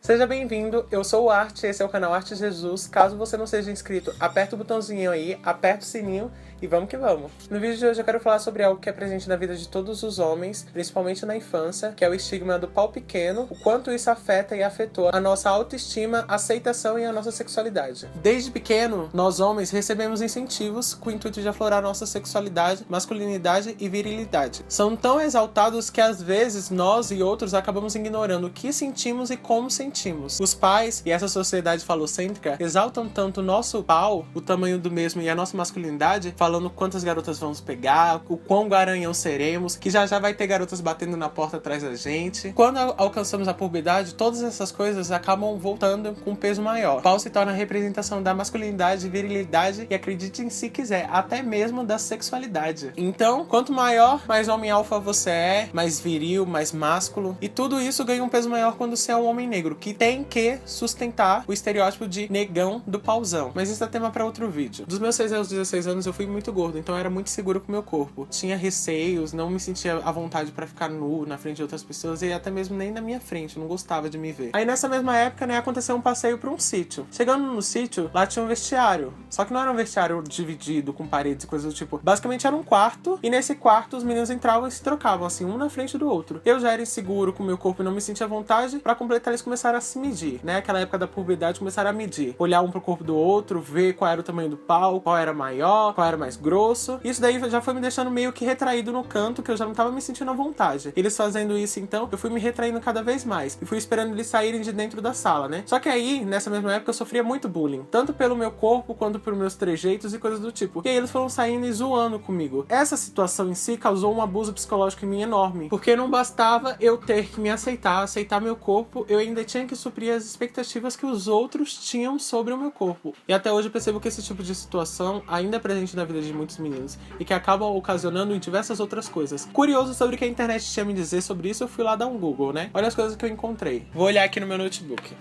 Seja bem-vindo, eu sou o Arte, esse é o canal Arte Jesus. Caso você não seja inscrito, aperta o botãozinho aí, aperta o sininho e vamos que vamos. No vídeo de hoje eu quero falar sobre algo que é presente na vida de todos os homens, principalmente na infância, que é o estigma do pau pequeno, o quanto isso afeta e afetou a nossa autoestima, aceitação e a nossa sexualidade. Desde pequeno, nós homens recebemos incentivos com o intuito de aflorar nossa sexualidade, masculinidade e virilidade. São tão exaltados que às vezes nós e outros acabamos ignorando o que sentimos e como sentimos. Os pais e essa sociedade falocêntrica exaltam tanto o nosso pau, o tamanho do mesmo e a nossa masculinidade, falando quantas garotas vamos pegar, o quão garanhão seremos, que já vai ter garotas batendo na porta atrás da gente. Quando alcançamos a puberdade, todas essas coisas acabam voltando com um peso maior. O pau se torna a representação da masculinidade, virilidade e, acredite se quiser, até mesmo da sexualidade. Então, quanto maior, mais homem alfa você é, mais viril, mais másculo, e tudo isso ganha um peso maior quando você é um homem negro, que tem que sustentar o estereótipo de negão do pauzão. Mas isso é tema para outro vídeo. Dos meus 6 aos 16 anos eu fui muito gordo, então eu era muito seguro com o meu corpo. Tinha receios, não me sentia à vontade pra ficar nu na frente de outras pessoas e até mesmo nem na minha frente, não gostava de me ver. Aí nessa mesma época, né, aconteceu um passeio pra um sítio. Chegando no sítio, lá tinha um vestiário. Só que não era um vestiário dividido com paredes e coisas do tipo. Basicamente era um quarto e nesse quarto os meninos entravam e se trocavam assim, um na frente do outro. Eu já era inseguro com o meu corpo e não me sentia à vontade. Pra completar, eles começaram a se medir, né? Aquela época da puberdade, começaram a medir. Olhar um pro corpo do outro, ver qual era o tamanho do pau, qual era maior, qual era mais grosso. Isso daí já foi me deixando meio que retraído no canto, que eu já não tava me sentindo à vontade. Eles fazendo isso, então, eu fui me retraindo cada vez mais. E fui esperando eles saírem de dentro da sala, né? Só que aí, nessa mesma época, eu sofria muito bullying. Tanto pelo meu corpo, quanto pelos meus trejeitos e coisas do tipo. E aí eles foram saindo e zoando comigo. Essa situação em si causou um abuso psicológico em mim enorme. Porque não bastava eu ter que me aceitar meu corpo, eu ainda tinha que suprir as expectativas que os outros tinham sobre o meu corpo. E até hoje eu percebo que esse tipo de situação ainda é presente na vida de muitos meninos e que acabam ocasionando em diversas outras coisas. Curioso sobre o que a internet tinha a me dizer sobre isso, eu fui lá dar um Google, né? Olha as coisas que eu encontrei. Vou olhar aqui no meu notebook.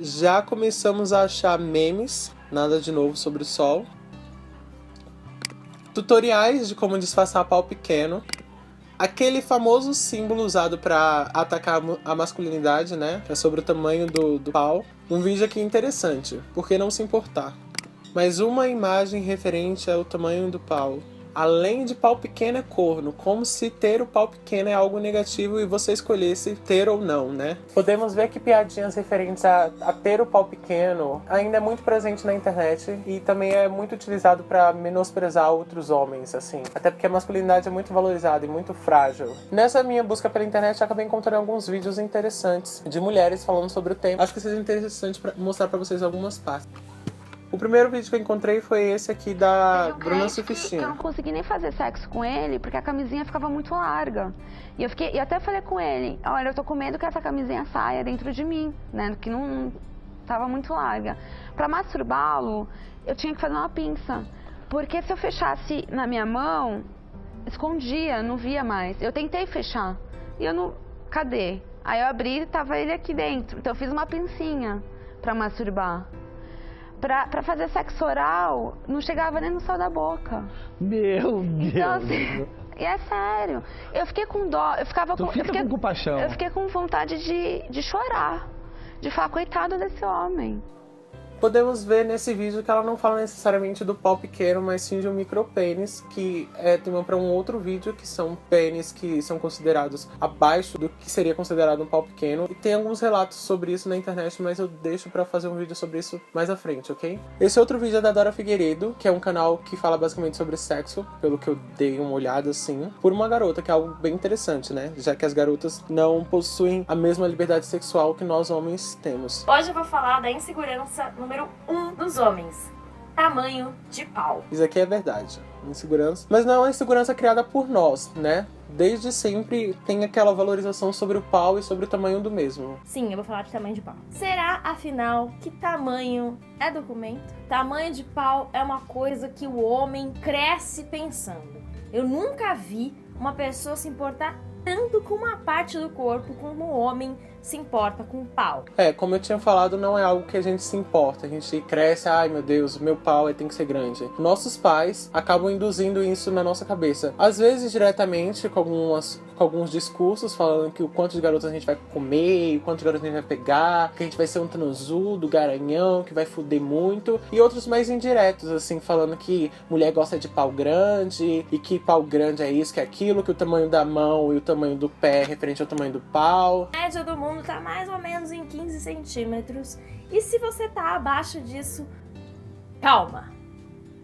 Já começamos a achar memes, nada de novo sobre o sol. Tutoriais de como disfarçar pau pequeno. Aquele famoso símbolo usado para atacar a masculinidade, né? É sobre o tamanho do pau. Um vídeo aqui interessante, por que não se importar? Mas uma imagem referente ao tamanho do pau. Além de pau pequeno é corno, como se ter o pau pequeno é algo negativo e você escolhesse ter ou não, né? Podemos ver que piadinhas referentes a ter o pau pequeno ainda é muito presente na internet e também é muito utilizado para menosprezar outros homens, assim. Até porque a masculinidade é muito valorizada e muito frágil. Nessa minha busca pela internet, eu acabei encontrando alguns vídeos interessantes de mulheres falando sobre o tema. Acho que seja interessante para mostrar para vocês algumas partes. O primeiro vídeo que eu encontrei foi esse aqui da Bruna Surfistinha. Eu não consegui nem fazer sexo com ele porque a camisinha ficava muito larga. E eu até falei com ele, olha, eu tô com medo que essa camisinha saia dentro de mim, né? Que não tava muito larga. Pra masturbá-lo, eu tinha que fazer uma pinça. Porque se eu fechasse na minha mão, escondia, não via mais. Eu tentei fechar e eu não... Cadê? Aí eu abri e tava ele aqui dentro. Então eu fiz uma pincinha pra masturbar. Pra fazer sexo oral, não chegava nem no céu da boca. Meu Deus! Então, assim, e é sério. Eu fiquei com dó, eu fiquei com compaixão. Eu fiquei com vontade de chorar. De falar, coitado desse homem. Podemos ver nesse vídeo que ela não fala necessariamente do pau pequeno, mas sim de um micropênis, que é tema para um outro vídeo, que são pênis que são considerados abaixo do que seria considerado um pau pequeno. E tem alguns relatos sobre isso na internet, mas eu deixo para fazer um vídeo sobre isso mais à frente, ok? Esse outro vídeo é da Dora Figueiredo, que é um canal que fala basicamente sobre sexo, pelo que eu dei uma olhada assim, por uma garota, que é algo bem interessante, né? Já que as garotas não possuem a mesma liberdade sexual que nós homens temos. Hoje eu vou falar da insegurança número 1 dos homens: tamanho de pau. Isso aqui é verdade, insegurança. Mas não é uma insegurança criada por nós, né? Desde sempre tem aquela valorização sobre o pau e sobre o tamanho do mesmo. Sim, eu vou falar de tamanho de pau. Será, afinal, que tamanho é documento? Tamanho de pau é uma coisa que o homem cresce pensando. Eu nunca vi uma pessoa se importar tanto com uma parte do corpo como o homem se importa com o pau. Como eu tinha falado, não é algo que a gente se importa. A gente cresce, ai meu Deus, o meu pau tem que ser grande. Nossos pais acabam induzindo isso na nossa cabeça. Às vezes diretamente, com alguns discursos falando que o quanto de garotas a gente vai comer, o quanto de garotas a gente vai pegar, que a gente vai ser um transudo, garanhão, que vai fuder muito. E outros mais indiretos, assim, falando que mulher gosta de pau grande, e que pau grande é isso, que é aquilo, que o tamanho da mão e o tamanho do pé é referente ao tamanho do pau. A média do mundo tá mais ou menos em 15 centímetros. E se você tá abaixo disso, calma,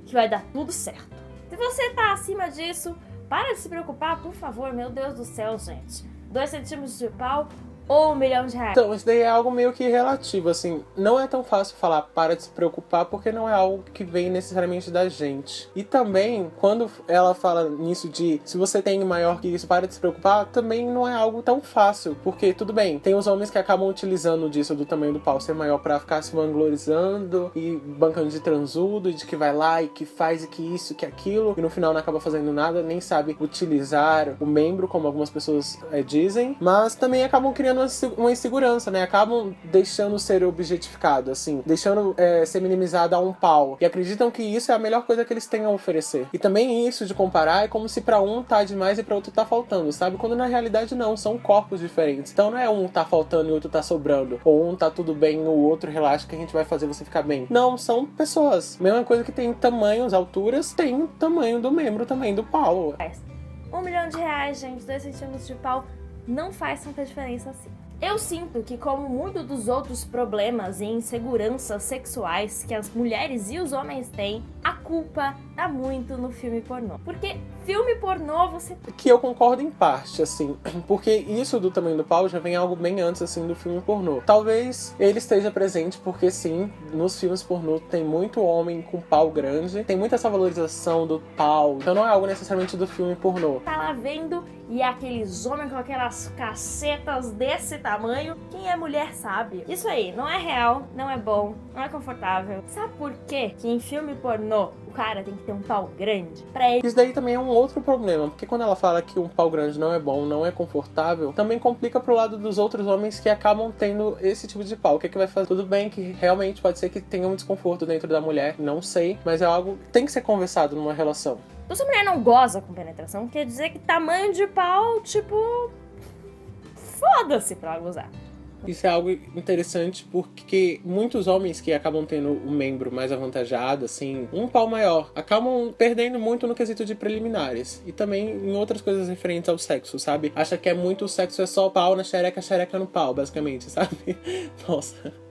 que vai dar tudo certo. Se você tá acima disso, para de se preocupar, por favor, meu Deus do céu, gente. 2 centímetros de pau ou R$1 milhão. Então, isso daí é algo meio que relativo, assim. Não é tão fácil falar para de se preocupar, porque não é algo que vem necessariamente da gente. E também, quando ela fala nisso de se você tem maior que isso, para de se preocupar, também não é algo tão fácil. Porque, tudo bem, tem os homens que acabam utilizando disso, do tamanho do pau ser maior, pra ficar se vanglorizando e bancando de transudo, e de que vai lá e que faz e que isso, que aquilo, e no final não acaba fazendo nada, nem sabe utilizar o membro, como algumas pessoas dizem. Mas também acabam criando uma insegurança, né? Acabam deixando ser objetificado, assim, deixando ser minimizado a um pau. E acreditam que isso é a melhor coisa que eles têm a oferecer. E também isso de comparar é como se pra um tá demais e pra outro tá faltando, sabe? Quando na realidade não, são corpos diferentes. Então não é um tá faltando e o outro tá sobrando. Ou um tá tudo bem e o outro relaxa que a gente vai fazer você ficar bem. Não, são pessoas. Mesma coisa que tem tamanhos, alturas, tem o tamanho do membro também, do pau. R$1 milhão, gente, 2 centímetros de pau. Não faz tanta diferença assim. Eu sinto que, como muitos dos outros problemas e inseguranças sexuais que as mulheres e os homens têm, a culpa tá muito no filme pornô. Porque filme pornô você... Que eu concordo em parte, assim, porque isso do tamanho do pau já vem algo bem antes, assim, do filme pornô. Talvez ele esteja presente porque, sim, nos filmes pornô tem muito homem com pau grande, tem muita essa valorização do pau, então não é algo necessariamente do filme pornô. Tá lá vendo e aqueles homens com aquelas cacetas desse tamanho, quem é mulher sabe. Isso aí, não é real, não é bom, não é confortável. Sabe por quê que em filme pornô o cara tem que ter um pau grande? Pra ele... Isso daí também é um outro problema, porque quando ela fala que um pau grande não é bom, não é confortável, também complica pro lado dos outros homens que acabam tendo esse tipo de pau. O que é que vai fazer? Tudo bem que realmente pode ser que tenha um desconforto dentro da mulher, não sei, mas é algo que tem que ser conversado numa relação. Se a mulher não goza com penetração, quer dizer que tamanho de pau, tipo... foda-se pra ela gozar. Isso é algo interessante porque muitos homens que acabam tendo o membro mais avantajado, assim, um pau maior, acabam perdendo muito no quesito de preliminares. E também em outras coisas referentes ao sexo, sabe? Acha que o sexo é só pau na xereca, xereca no pau, basicamente, sabe? Nossa...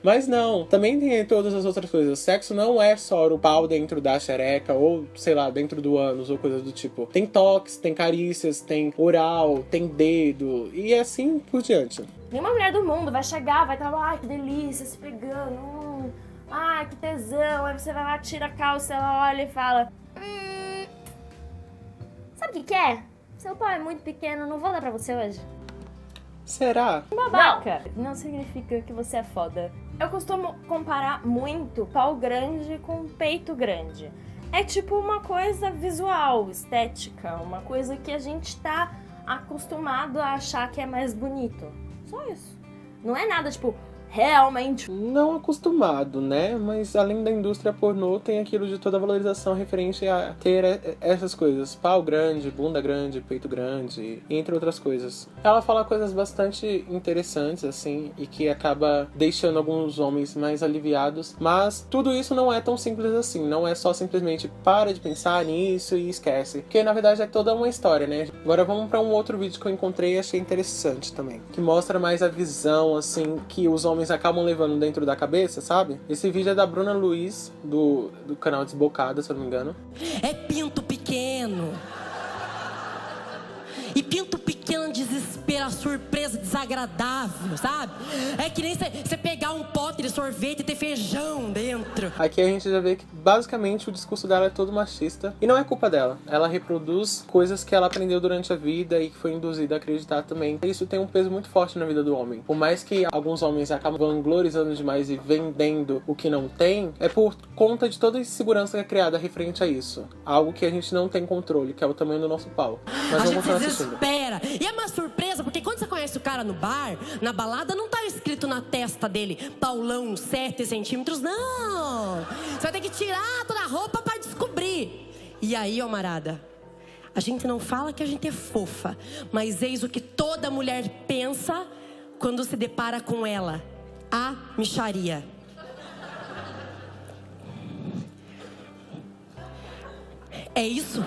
Mas não, também tem todas as outras coisas. Sexo não é só o pau dentro da xereca, ou, sei lá, dentro do ânus, ou coisa do tipo. Tem toques, tem carícias, tem oral, tem dedo, e assim por diante. Nenhuma mulher do mundo vai chegar, vai estar lá, ai, que delícia, se pegando, ai, que tesão. Aí você vai lá, tira a calça, ela olha e fala... sabe o que é? Seu pau é muito pequeno, não vou dar pra você hoje. Será? Babaca! Não significa que você é foda. Eu costumo comparar muito pau grande com peito grande. É tipo uma coisa visual, estética, uma coisa que a gente tá acostumado a achar que é mais bonito. Só isso. Não é nada tipo... realmente. Não acostumado, né? Mas além da indústria pornô, tem aquilo de toda a valorização referente a ter essas coisas. Pau grande, bunda grande, peito grande, entre outras coisas. Ela fala coisas bastante interessantes, assim, e que acaba deixando alguns homens mais aliviados. Mas tudo isso não é tão simples assim. Não é só simplesmente para de pensar nisso e esquece. Porque na verdade é toda uma história, né? Agora vamos para um outro vídeo que eu encontrei e achei interessante também. Que mostra mais a visão, assim, que os homens acabam levando dentro da cabeça, sabe? Esse vídeo é da Bruna Luiz, do canal Desbocada, se eu não me engano. É pinto pequeno. E pinto pequeno desespera, surpresa desagradável, sabe? É que nem você pegar um pote de sorvete e ter feijão dentro. Aqui a gente já vê que basicamente o discurso dela é todo machista. E não é culpa dela. Ela reproduz coisas que ela aprendeu durante a vida e que foi induzida a acreditar também. Isso tem um peso muito forte na vida do homem. Por mais que alguns homens acabam vanglorizando demais e vendendo o que não tem, é por conta de toda a insegurança que é criada referente a isso. Algo que a gente não tem controle, que é o tamanho do nosso pau. Mas vamos continuar assistindo. Espera. E é uma surpresa, porque quando você conhece conhece o cara no bar, na balada, não tá escrito na testa dele, Paulão, 7 centímetros, não. Você vai ter que tirar toda a roupa pra descobrir. E aí, ó, marada, a gente não fala que a gente é fofa, mas eis o que toda mulher pensa quando se depara com ela: a mixaria. É isso?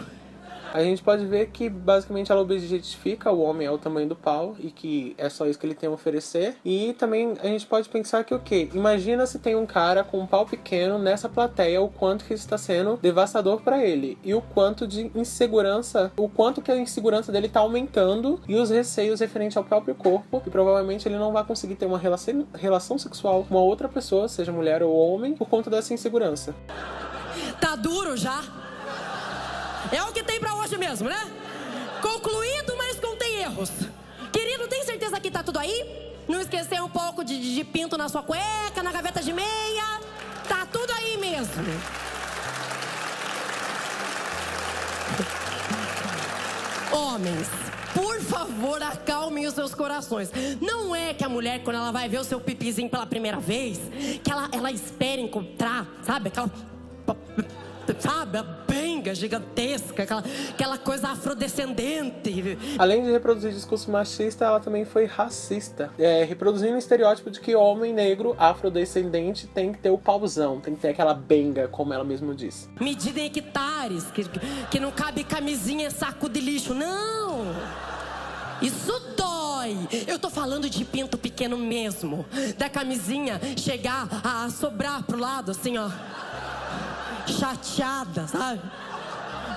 A gente pode ver que basicamente ela objetifica o homem ao tamanho do pau e que é só isso que ele tem a oferecer. E também a gente pode pensar que o quê? Imagina se tem um cara com um pau pequeno nessa plateia, o quanto que isso está sendo devastador para ele e o quanto de insegurança, o quanto que a insegurança dele tá aumentando e os receios referentes ao próprio corpo, e provavelmente ele não vai conseguir ter uma relação sexual com uma outra pessoa, seja mulher ou homem, por conta dessa insegurança. Tá duro já? É o que tem pra hoje mesmo, né? Concluído, mas contém erros. Querido, tem certeza que tá tudo aí? Não esqueceu um pouco de pinto na sua cueca, na gaveta de meia? Tá tudo aí mesmo. Homens, por favor, acalmem os seus corações. Não é que a mulher, quando ela vai ver o seu pipizinho pela primeira vez, que ela espera encontrar, sabe? Sabe, a benga gigantesca, aquela coisa afrodescendente. Além de reproduzir discurso machista, ela também foi racista, reproduzindo o estereótipo de que homem negro afrodescendente tem que ter o pauzão, tem que ter aquela benga, como ela mesma diz. Medida em hectares, que não cabe camisinha em saco de lixo, não! Isso dói! Eu tô falando de pinto pequeno mesmo, da camisinha chegar a sobrar pro lado, assim, ó. Chateada, sabe?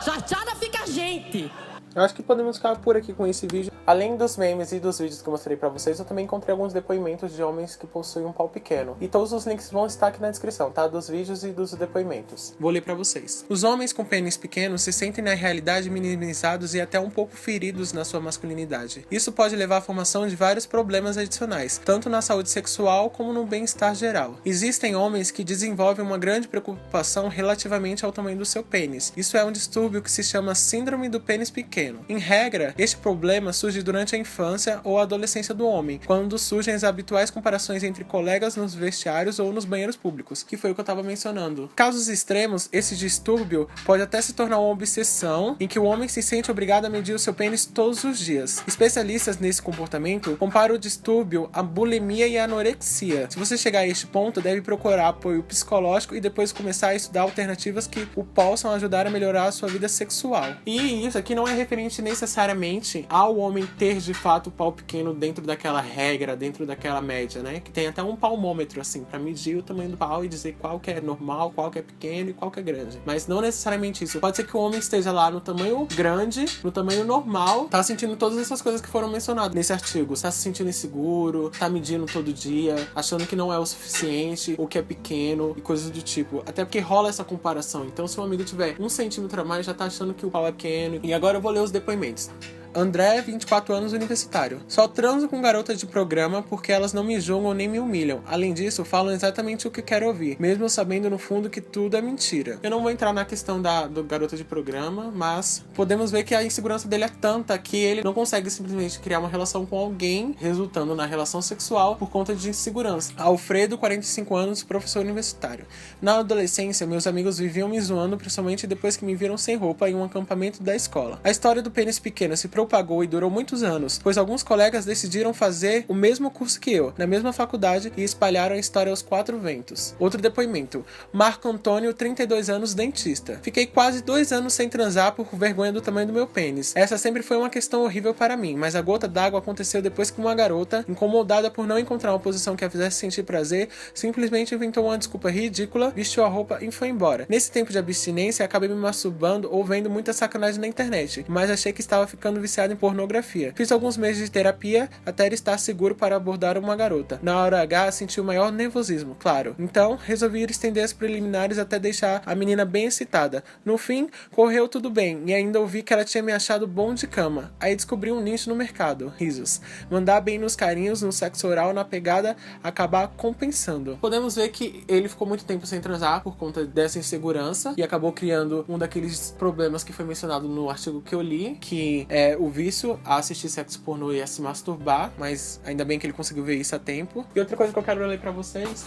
Chateada fica a gente. Eu acho que podemos ficar por aqui com esse vídeo. Além dos memes e dos vídeos que eu mostrei pra vocês, eu também encontrei alguns depoimentos de homens que possuem um pau pequeno. E todos os links vão estar aqui na descrição, tá? Dos vídeos e dos depoimentos. Vou ler pra vocês. Os homens com pênis pequenos se sentem na realidade minimizados e até um pouco feridos na sua masculinidade. Isso pode levar à formação de vários problemas adicionais, tanto na saúde sexual como no bem-estar geral. Existem homens que desenvolvem uma grande preocupação relativamente ao tamanho do seu pênis. Isso é um distúrbio que se chama síndrome do pênis pequeno. Em regra, este problema surge durante a infância ou a adolescência do homem, quando surgem as habituais comparações entre colegas nos vestiários ou nos banheiros públicos, que foi o que eu estava mencionando. Casos extremos, esse distúrbio pode até se tornar uma obsessão, em que o homem se sente obrigado a medir o seu pênis todos os dias. Especialistas nesse comportamento comparam o distúrbio à bulimia e à anorexia. Se você chegar a este ponto, deve procurar apoio psicológico e depois começar a estudar alternativas que o possam ajudar a melhorar a sua vida sexual. E isso aqui não é referente necessariamente ao homem ter de fato o pau pequeno dentro daquela regra, dentro daquela média, né? Que tem até um palmômetro, assim, pra medir o tamanho do pau e dizer qual que é normal, qual que é pequeno e qual que é grande. Mas não necessariamente isso. Pode ser que o homem esteja lá no tamanho grande, no tamanho normal, tá sentindo todas essas coisas que foram mencionadas nesse artigo. Tá se sentindo inseguro, tá medindo todo dia, achando que não é o suficiente, ou que é pequeno e coisas do tipo. Até porque rola essa comparação. Então, se um amigo tiver 1 centímetro a mais, já tá achando que o pau é pequeno. E agora eu vou ler os depoimentos. André, 24 anos, universitário. Só transo com garotas de programa porque elas não me julgam nem me humilham. Além disso, falam exatamente o que quero ouvir, mesmo sabendo no fundo que tudo é mentira. Eu não vou entrar na questão do garota de programa, mas podemos ver que a insegurança dele é tanta que ele não consegue simplesmente criar uma relação com alguém, resultando na relação sexual por conta de insegurança. Alfredo, 45 anos, professor universitário. Na adolescência, meus amigos viviam me zoando, principalmente depois que me viram sem roupa em um acampamento da escola. A história do pênis pequeno se propagou e durou muitos anos, pois alguns colegas decidiram fazer o mesmo curso que eu, na mesma faculdade, e espalharam a história aos 4 ventos. Outro depoimento. Marco Antônio, 32 anos, dentista. Fiquei quase 2 anos sem transar por vergonha do tamanho do meu pênis. Essa sempre foi uma questão horrível para mim, mas a gota d'água aconteceu depois que uma garota, incomodada por não encontrar uma posição que a fizesse sentir prazer, simplesmente inventou uma desculpa ridícula, vestiu a roupa e foi embora. Nesse tempo de abstinência, acabei me masturbando ou vendo muita sacanagem na internet, mas achei que estava ficando viciado em pornografia. Fiz alguns meses de terapia até estar seguro para abordar uma garota. Na hora H, senti o maior nervosismo, claro. Então, resolvi estender as preliminares até deixar a menina bem excitada. No fim, correu tudo bem e ainda ouvi que ela tinha me achado bom de cama. Aí descobri um nicho no mercado. Risos. Mandar bem nos carinhos, no sexo oral, na pegada, acabar compensando. Podemos ver que ele ficou muito tempo sem transar por conta dessa insegurança e acabou criando um daqueles problemas que foi mencionado no artigo que eu li, que o vício a assistir sexo pornô e a se masturbar, mas ainda bem que ele conseguiu ver isso a tempo. E outra coisa que eu quero ler pra vocês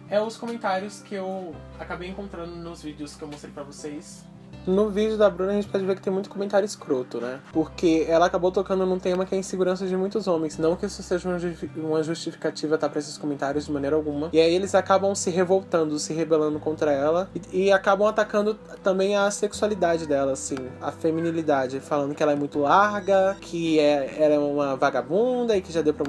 é os comentários que eu acabei encontrando nos vídeos que eu mostrei pra vocês. No vídeo da Bruna a gente pode ver que tem muito comentário escroto, né? Porque ela acabou tocando num tema que é a insegurança de muitos homens. Não que isso seja uma justificativa, tá, pra esses comentários de maneira alguma. E aí eles acabam se revoltando, se rebelando contra ela. E acabam atacando também a sexualidade dela, assim. A feminilidade. Falando que ela é muito larga, que ela é uma vagabunda e que já deu pra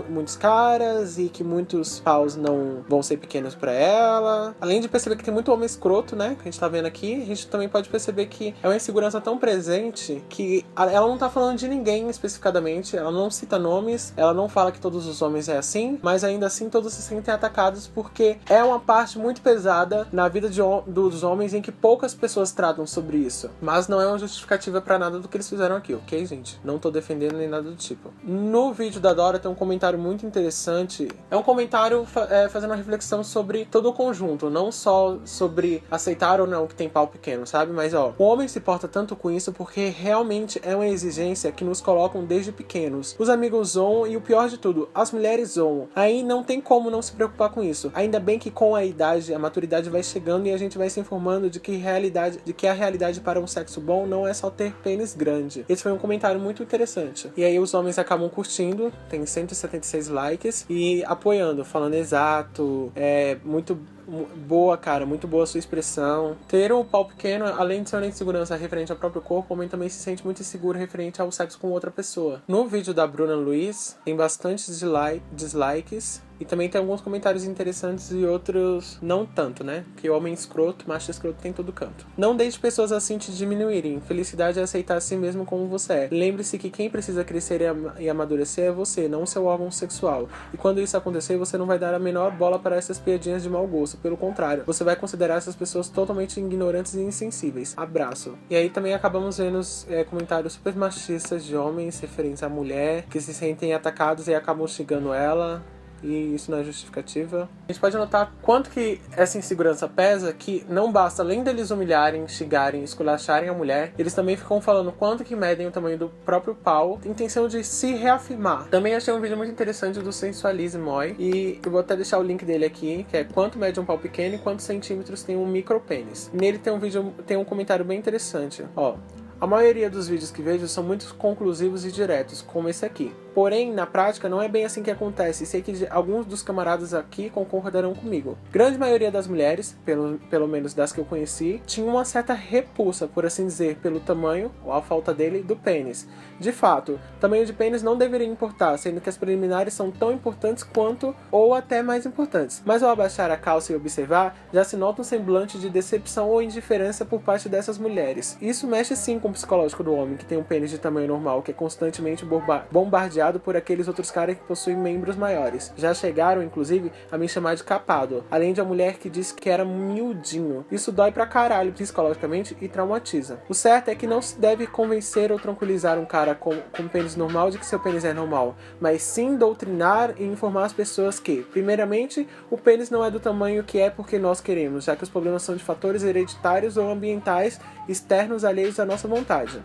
muitos caras. E que muitos paus não vão ser pequenos pra ela. Além de perceber que tem muito homem escroto, né? Que a gente tá vendo aqui. A gente também pode perceber que é uma insegurança tão presente que ela não tá falando de ninguém especificadamente, ela não cita nomes, ela não fala que todos os homens é assim, mas ainda assim todos se sentem atacados porque é uma parte muito pesada na vida dos homens em que poucas pessoas tratam sobre isso. Mas não é uma justificativa pra nada do que eles fizeram aqui, ok, gente? Não tô defendendo nem nada do tipo. No vídeo da Dora tem um comentário muito interessante. É um comentário fazendo uma reflexão sobre todo o conjunto, não só sobre aceitar ou não que tem pau pequeno, sabe? Mas o homem se porta tanto com isso porque realmente é uma exigência que nos colocam desde pequenos. Os amigos zoam e o pior de tudo, as mulheres zoam. Aí não tem como não se preocupar com isso. Ainda bem que com a idade, a maturidade vai chegando e a gente vai se informando de que a realidade para um sexo bom não é só ter pênis grande. Esse foi um comentário muito interessante. E aí os homens acabam curtindo, tem 176 likes e apoiando, falando exato, muito boa, cara, muito boa a sua expressão. Ter um pau pequeno, além de ser uma insegurança referente ao próprio corpo, o homem também se sente muito inseguro referente ao sexo com outra pessoa. No vídeo da Bruna Luiz, tem bastantes dislikes. E também tem alguns comentários interessantes e outros não tanto, né? Que homem escroto, macho escroto tem em todo canto. Não deixe pessoas assim te diminuírem. Felicidade é aceitar a si mesmo como você é. Lembre-se que quem precisa crescer e amadurecer é você, não seu órgão sexual. E quando isso acontecer, você não vai dar a menor bola para essas piadinhas de mau gosto. Pelo contrário, você vai considerar essas pessoas totalmente ignorantes e insensíveis. Abraço. E aí também acabamos vendo comentários super machistas de homens referentes à mulher, que se sentem atacados e acabam xingando ela. E isso não é justificativa. A gente pode notar quanto que essa insegurança pesa, que não basta, além deles humilharem, xingarem, esculacharem a mulher, eles também ficam falando quanto que medem o tamanho do próprio pau, intenção de se reafirmar. Também achei um vídeo muito interessante do Sensualism Moi, e eu vou até deixar o link dele aqui, que é quanto mede um pau pequeno e quantos centímetros tem um micropênis. Nele tem um comentário bem interessante, A maioria dos vídeos que vejo são muito conclusivos e diretos, como esse aqui. Porém, na prática, não é bem assim que acontece, e sei que alguns dos camaradas aqui concordarão comigo. Grande maioria das mulheres, pelo menos das que eu conheci, tinha uma certa repulsa, por assim dizer, pelo tamanho, ou a falta dele, do pênis. De fato, tamanho de pênis não deveria importar, sendo que as preliminares são tão importantes quanto, ou até mais importantes. Mas ao abaixar a calça e observar, já se nota um semblante de decepção ou indiferença por parte dessas mulheres. Isso mexe sim com o psicológico do homem, que tem um pênis de tamanho normal, que é constantemente bombardeado por aqueles outros caras que possuem membros maiores. Já chegaram, inclusive, a me chamar de capado, além de uma mulher que disse que era miudinho. Isso dói pra caralho psicologicamente e traumatiza. O certo é que não se deve convencer ou tranquilizar um cara com pênis normal de que seu pênis é normal, mas sim doutrinar e informar as pessoas que, primeiramente, o pênis não é do tamanho que é porque nós queremos, já que os problemas são de fatores hereditários ou ambientais externos alheios à nossa vontade.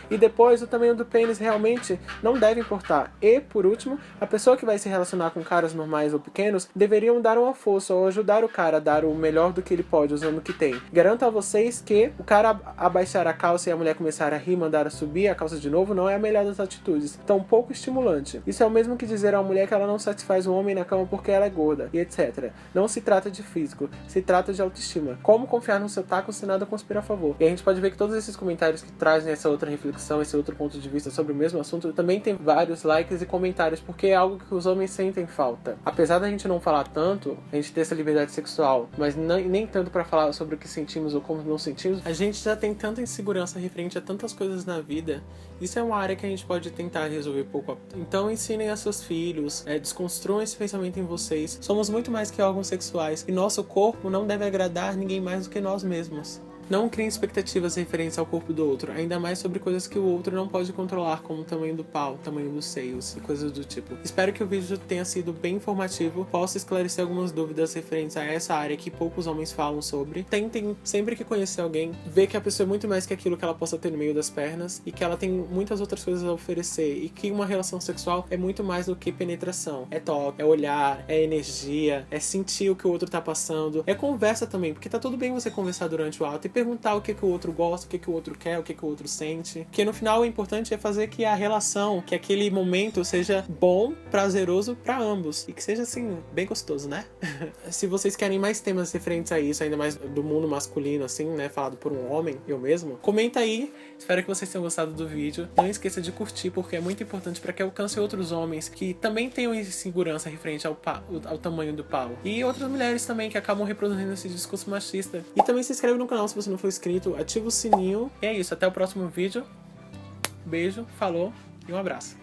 E depois, o tamanho do pênis realmente não deve importar. E, por último, a pessoa que vai se relacionar com caras normais ou pequenos deveriam dar uma força ou ajudar o cara a dar o melhor do que ele pode usando o que tem. Garanto a vocês que o cara abaixar a calça e a mulher começar a rir, mandar a subir a calça de novo, não é a melhor das atitudes. Tão pouco estimulante. Isso é o mesmo que dizer a uma mulher que ela não satisfaz um homem na cama porque ela é gorda, e etc. Não se trata de físico, se trata de autoestima. Como confiar no seu taco se nada conspira a favor? E a gente pode ver que todos esses comentários que trazem essa outra reflexão, esse outro ponto de vista sobre o mesmo assunto, também tem vários likes e comentários, porque é algo que os homens sentem falta. Apesar da gente não falar tanto, a gente ter essa liberdade sexual, mas nem tanto pra falar sobre o que sentimos ou como não sentimos, a gente já tem tanta insegurança referente a tantas coisas na vida. Isso é uma área que a gente pode tentar resolver pouco a pouco. Então ensinem a seus filhos, desconstruam esse pensamento em vocês. Somos muito mais que órgãos sexuais, e nosso corpo não deve agradar ninguém mais do que nós mesmos. Não criem expectativas referentes ao corpo do outro, ainda mais sobre coisas que o outro não pode controlar, como o tamanho do pau, tamanho dos seios e coisas do tipo. Espero que o vídeo tenha sido bem informativo, possa esclarecer algumas dúvidas referentes a essa área que poucos homens falam sobre. Tentem, sempre que conhecer alguém, ver que a pessoa é muito mais que aquilo que ela possa ter no meio das pernas e que ela tem muitas outras coisas a oferecer e que uma relação sexual é muito mais do que penetração. É toque, é olhar, é energia, é sentir o que o outro tá passando, é conversa também, porque tá tudo bem você conversar durante o ato e perguntar o que o outro gosta, o que o outro quer, o que o outro sente, porque no final o importante é fazer que a relação, que aquele momento seja bom, prazeroso pra ambos e que seja assim, bem gostoso, né? Se vocês querem mais temas referentes a isso, ainda mais do mundo masculino, assim, né, falado por um homem, eu mesmo, comenta aí. Espero que vocês tenham gostado do vídeo. Não esqueça de curtir, porque é muito importante para que alcance outros homens que também tenham insegurança referente ao tamanho do pau. E outras mulheres também que acabam reproduzindo esse discurso machista. E também se inscreve no canal se você não for inscrito, ativa o sininho. E é isso, até o próximo vídeo. Beijo, falou e um abraço.